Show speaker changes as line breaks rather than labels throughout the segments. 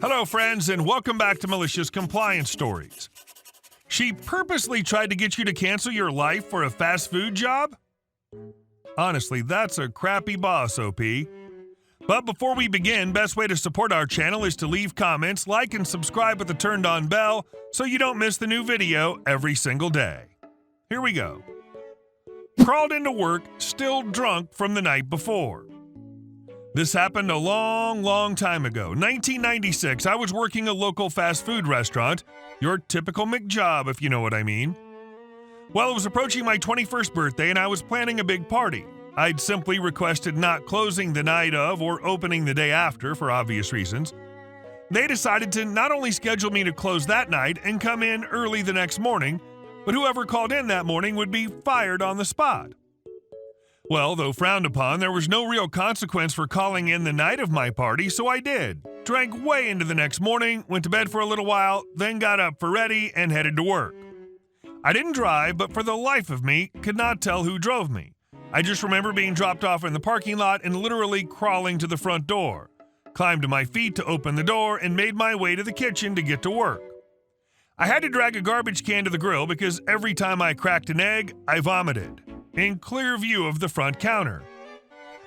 Hello, friends, and welcome back to Malicious Compliance Stories. She purposely tried to get you to cancel your life for a fast food job? Honestly, that's a crappy boss, OP. But before we begin, best way to support our channel is to leave comments, like, and subscribe with the turned-on bell so you don't miss the new video every single day. Here we go. Crawled into work, still drunk from the night before. This happened a long time ago. 1996, I was working a local fast food restaurant, your typical McJob, if you know what I mean. Well, it was approaching my 21st birthday and I was planning a big party. I'd simply requested not closing the night of or opening the day after for obvious reasons. They decided to not only schedule me to close that night and come in early the next morning, but whoever called in that morning would be fired on the spot. Well, though frowned upon, there was no real consequence for calling in the night of my party, so I did. Drank way into the next morning, went to bed for a little while, then got up for ready and headed to work. I didn't drive, but for the life of me, could not tell who drove me. I just remember being dropped off in the parking lot and literally crawling to the front door. Climbed to my feet to open the door and made my way to the kitchen to get to work. I had to drag a garbage can to the grill because every time I cracked an egg, I vomited. In clear view of the front counter.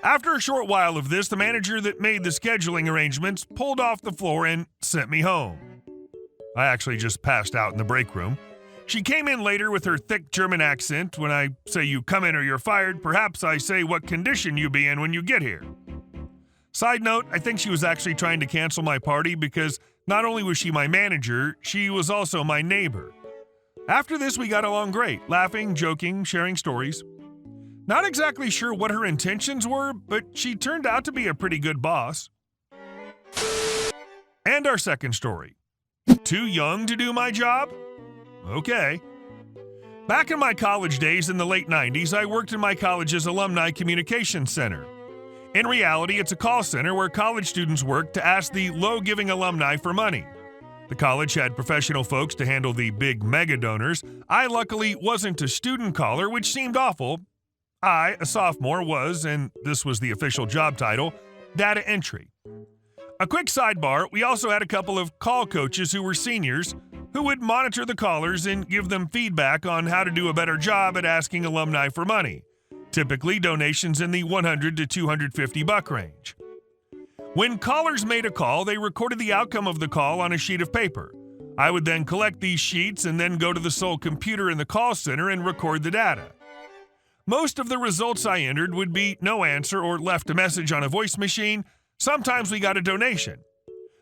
After a short while of this, the manager that made the scheduling arrangements pulled off the floor and sent me home. I actually just passed out in the break room. She came in later with her thick German accent. When I say you come in or you're fired, perhaps I say what condition you be in when you get here. Side note, I think she was actually trying to cancel my party because not only was she my manager, she was also my neighbor. After this, we got along great, laughing, joking, sharing stories. Not exactly sure what her intentions were, but she turned out to be a pretty good boss. And our second story. Too young to do my job? Okay. Back in my college days in the late 90s, I worked in my college's alumni communications center. In reality, it's a call center where college students work to ask the low-giving alumni for money. The college had professional folks to handle the big mega donors. I luckily wasn't a student caller, which seemed awful. I, a sophomore, was, and this was the official job title, data entry. A quick sidebar, we also had a couple of call coaches who were seniors who would monitor the callers and give them feedback on how to do a better job at asking alumni for money, typically donations in the $100 to $250 range. When callers made a call, they recorded the outcome of the call on a sheet of paper. I would then collect these sheets and then go to the sole computer in the call center and record the data. Most of the results I entered would be no answer or left a message on a voice machine. Sometimes we got a donation.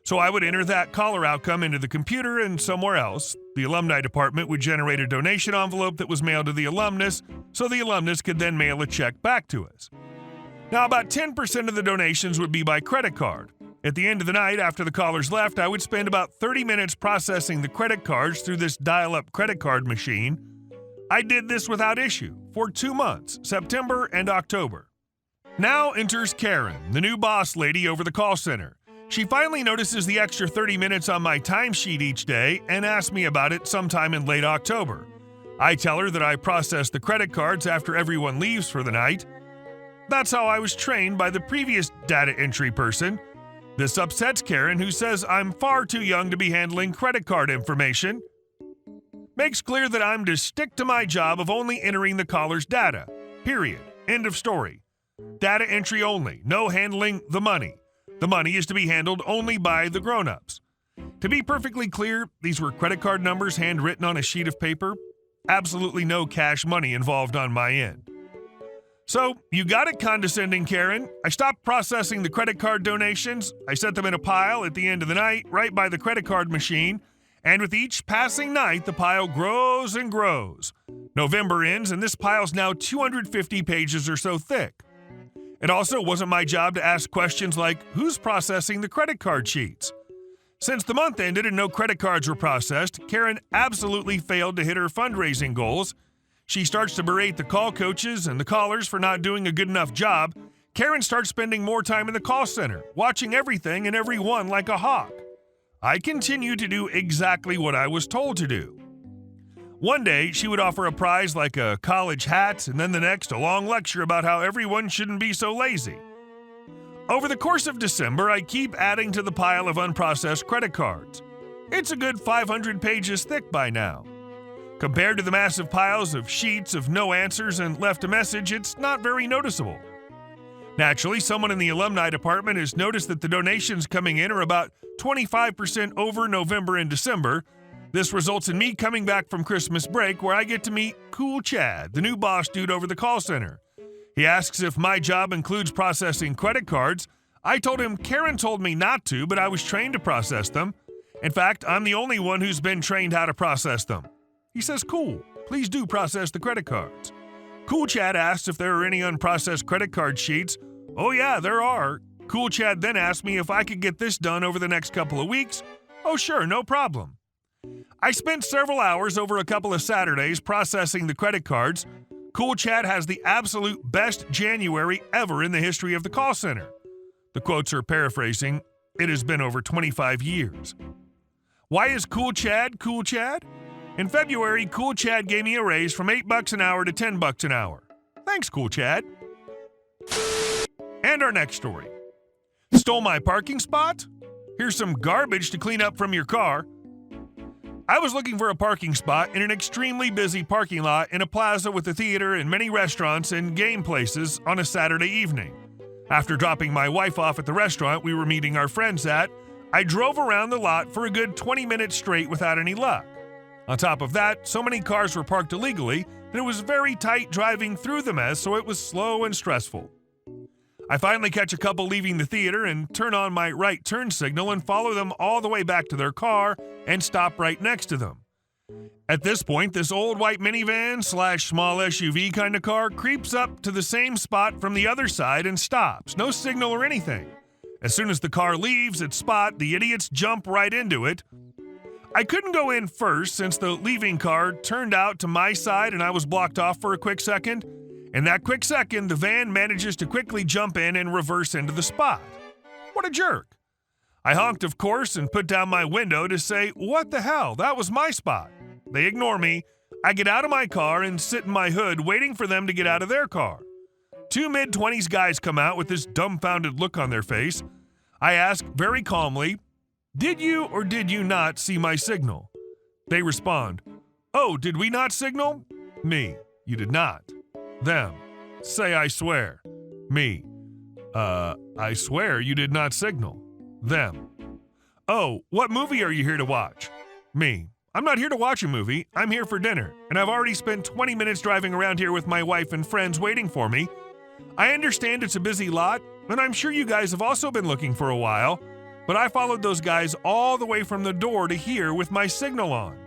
So I would enter that caller outcome into the computer and somewhere else. The alumni department would generate a donation envelope that was mailed to the alumnus, so the alumnus could then mail a check back to us. Now, about 10% of the donations would be by credit card. At the end of the night, after the callers left, I would spend about 30 minutes processing the credit cards through this dial-up credit card machine. I did this without issue for 2 months, September and October. Now enters Karen, the new boss lady over the call center. She finally notices the extra 30 minutes on my timesheet each day and asks me about it sometime in late October. I tell her that I process the credit cards after everyone leaves for the night. That's how I was trained by the previous data entry person. This upsets Karen, who says I'm far too young to be handling credit card information. Makes clear that I'm to stick to my job of only entering the caller's data. Period. End of story. Data entry only. No handling the money. The money is to be handled only by the grown-ups. To be perfectly clear, these were credit card numbers handwritten on a sheet of paper. Absolutely no cash money involved on my end. So, you got it, condescending Karen. I stopped processing the credit card donations. I set them in a pile at the end of the night, right by the credit card machine. And with each passing night, the pile grows and grows. November ends, and this pile's now 250 pages or so thick. It also wasn't my job to ask questions like, who's processing the credit card sheets? Since the month ended and no credit cards were processed, Karen absolutely failed to hit her fundraising goals. She starts to berate the call coaches and the callers for not doing a good enough job. Karen starts spending more time in the call center, watching everything and everyone like a hawk. I continued to do exactly what I was told to do. One day, she would offer a prize like a college hat, and then the next, a long lecture about how everyone shouldn't be so lazy. Over the course of December, I keep adding to the pile of unprocessed credit cards. It's a good 500 pages thick by now. Compared to the massive piles of sheets of no answers and left a message, it's not very noticeable. Naturally, someone in the alumni department has noticed that the donations coming in are about 25% over November and December. This results in me coming back from Christmas break where I get to meet Cool Chad, the new boss dude over the call center. He asks if my job includes processing credit cards. I told him Karen told me not to, but I was trained to process them. In fact, I'm the only one who's been trained how to process them. He says, cool, please do process the credit cards. Cool Chad asks if there are any unprocessed credit card sheets. Oh yeah, there are. Cool Chad then asked me if I could get this done over the next couple of weeks. Oh sure, no problem. I spent several hours over a couple of Saturdays processing the credit cards. Cool Chad has the absolute best January ever in the history of the call center. The quotes are paraphrasing. It has been over 25 years. Why is Cool Chad Cool Chad? In February, Cool Chad gave me a raise from $8 an hour to $10 an hour. Thanks, Cool Chad. And our next story. Stole my parking spot? Here's some garbage to clean up from your car. I was looking for a parking spot in an extremely busy parking lot in a plaza with a theater and many restaurants and game places on a Saturday evening. After dropping my wife off at the restaurant we were meeting our friends at, I drove around the lot for a good 20 minutes straight without any luck. On top of that, so many cars were parked illegally that it was very tight driving through the mess, so it was slow and stressful. I finally catch a couple leaving the theater and turn on my right turn signal and follow them all the way back to their car and stop right next to them. At this point, this old white minivan / small SUV kind of car creeps up to the same spot from the other side and stops. No signal or anything. As soon as the car leaves its spot, the idiots jump right into it. I couldn't go in first since the leaving car turned out to my side and I was blocked off for a quick second. In that quick second, the van manages to quickly jump in and reverse into the spot. What a jerk. I honked, of course, and put down my window to say, what the hell, that was my spot. They ignore me. I get out of my car and sit in my hood waiting for them to get out of their car. Two mid-20s guys come out with this dumbfounded look on their face. I ask very calmly, did you or did you not see my signal? They respond, oh, did we not signal? Me, you did not. Them, say I swear. Me, I swear you did not signal. Them, oh, what movie are you here to watch? Me, I'm not here to watch a movie, I'm here for dinner, and I've already spent 20 minutes driving around here with my wife and friends waiting for me. I understand it's a busy lot, and I'm sure you guys have also been looking for a while, but I followed those guys all the way from the door to here with my signal on.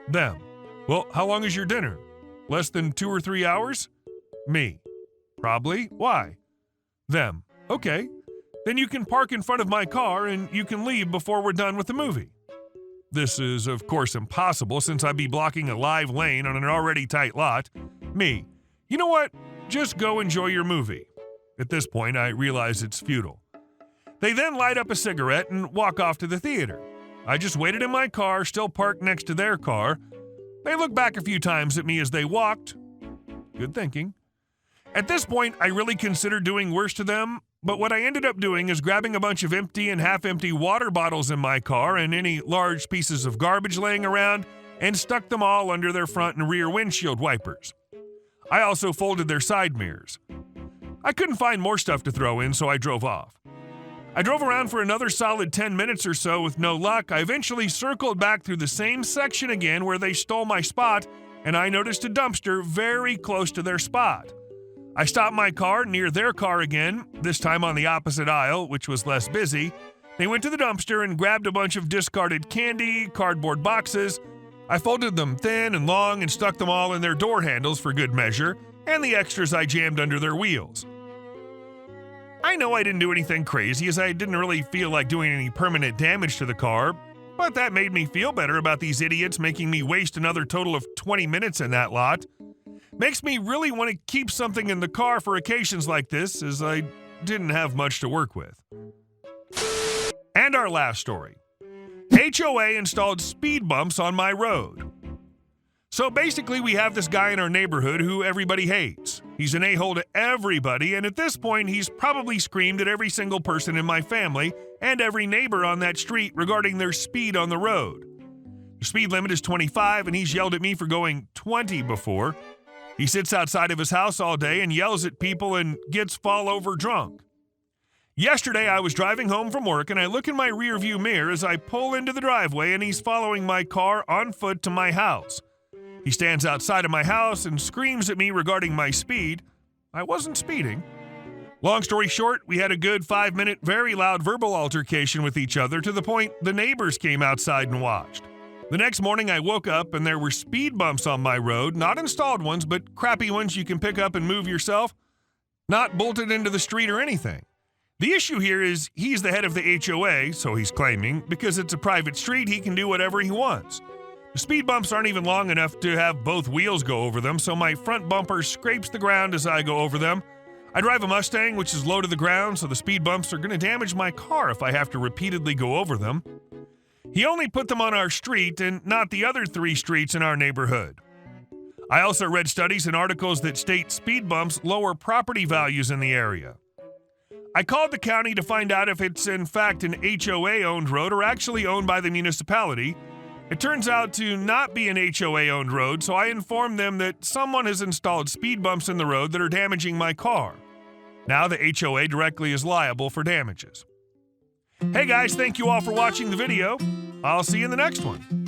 Them, well, how long is your dinner? Less than 2 or 3 hours? Me, probably. Why? Them, okay. Then you can park in front of my car and you can leave before we're done with the movie. This is, of course, impossible since I'd be blocking a live lane on an already tight lot. Me, you know what? Just go enjoy your movie. At this point, I realize it's futile. They then light up a cigarette and walk off to the theater. I just waited in my car, still parked next to their car. They looked back a few times at me as they walked. Good thinking. At this point, I really considered doing worse to them, but what I ended up doing is grabbing a bunch of empty and half-empty water bottles in my car and any large pieces of garbage laying around and stuck them all under their front and rear windshield wipers. I also folded their side mirrors. I couldn't find more stuff to throw in, so I drove off. I drove around for another solid 10 minutes or so with no luck. I eventually circled back through the same section again where they stole my spot, and I noticed a dumpster very close to their spot. I stopped my car near their car again, this time on the opposite aisle, which was less busy. They went to the dumpster and grabbed a bunch of discarded candy, cardboard boxes. I folded them thin and long and stuck them all in their door handles for good measure, and the extras I jammed under their wheels. I know I didn't do anything crazy as I didn't really feel like doing any permanent damage to the car, but that made me feel better about these idiots making me waste another total of 20 minutes in that lot. Makes me really want to keep something in the car for occasions like this, as I didn't have much to work with. And our last story. HOA installed speed bumps on my road. So basically, we have this guy in our neighborhood who everybody hates. He's an a-hole to everybody, and at this point, he's probably screamed at every single person in my family and every neighbor on that street regarding their speed on the road. The speed limit is 25, and he's yelled at me for going 20 before. He sits outside of his house all day and yells at people and gets fall over drunk. Yesterday, I was driving home from work, and I look in my rearview mirror as I pull into the driveway, and he's following my car on foot to my house. He stands outside of my house and screams at me regarding my speed. I wasn't speeding. Long story short, we had a good 5-minute, very loud verbal altercation with each other to the point the neighbors came outside and watched. The next morning, I woke up and there were speed bumps on my road, not installed ones, but crappy ones you can pick up and move yourself, not bolted into the street or anything. The issue here is he's the head of the HOA, so he's claiming, because it's a private street, he can do whatever he wants. The speed bumps aren't even long enough to have both wheels go over them, so my front bumper scrapes the ground as I go over them. I drive a Mustang, which is low to the ground, so the speed bumps are going to damage my car if I have to repeatedly go over them. He only put them on our street and not the other 3 streets in our neighborhood. I also read studies and articles that state speed bumps lower property values in the area. I called the county to find out if it's in fact an HOA-owned road or actually owned by the municipality. It turns out to not be an HOA-owned road, so I informed them that someone has installed speed bumps in the road that are damaging my car. Now the HOA directly is liable for damages. Hey guys, thank you all for watching the video. I'll see you in the next one.